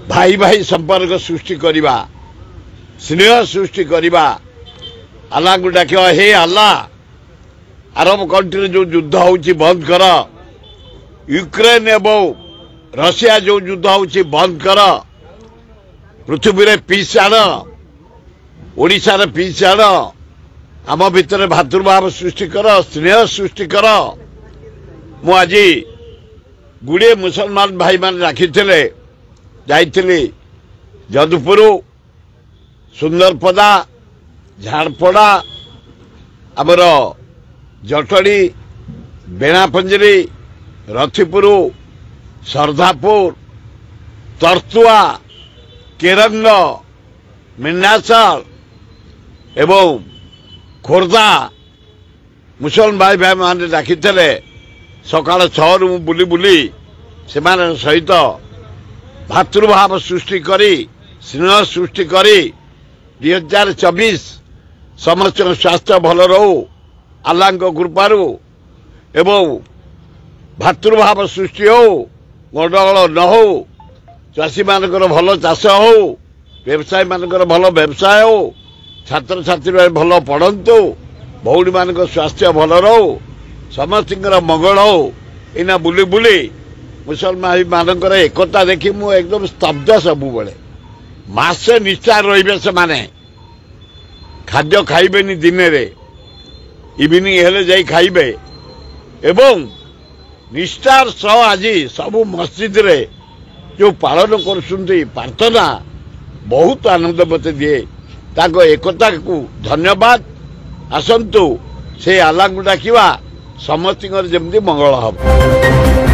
भाई भाई संपर्क सृष्टि करवा स्नेह सृष्टि करवा अल्लाह को डाक हे अल्लाह अरब कंट्री जो युद्ध होची बंद कर यूक्रेन एवं रशिया जो युद्ध होची बंद कर पृथ्वी रे पीस आण ओडिशा पीस आण आम भितर भातृभाव सृष्टि कर स्नेह सृष्टि कर मु आज गुड़े मुसलमान भाई मान राखी जाइली जदुपुर सुंदरपदा झाड़पड़ा आमर जटड़ी बेणापंजरी रथिपुर सरधापुर तरतुआ केरंग मिन्नासर एवं खोर्धा मुसलमान भाई भाई मान डाकी सकाल 6 रु बुली बुली से सहित भातृभाव सृष्टि करी स्नेह सृष्टि करी 2024 समस्त स्वास्थ्य भल रहू अल्लाह कृपारू एवं भातृभाव सृष्टि हो गंडगोल न हो चाषी मानकर भल चाष हो व्यवसायी मानकर भल व्यवसाय हो छात्र छात्री भल पढ़ंतु भौणी मान स्वास्थ्य भल रहू समस्त मंगल हो इना बुली बुली मुसलमान मानकर एकता देखी मु एकदम स्तब्ध सबु बेले मासे निष्ठार रहिबे से माने खाद्य खाइबेनी दिन रे इवनिंग हेले जाई खाइबे एवं निष्ठार सह आज सबु मस्जिद रे जो पालन करछुंती प्रार्थना बहुत आनंद मते दिए ताको एकता को धन्यवाद आसंतु से आल्लाह को डाकिवा समस्त जमती मंगल हम।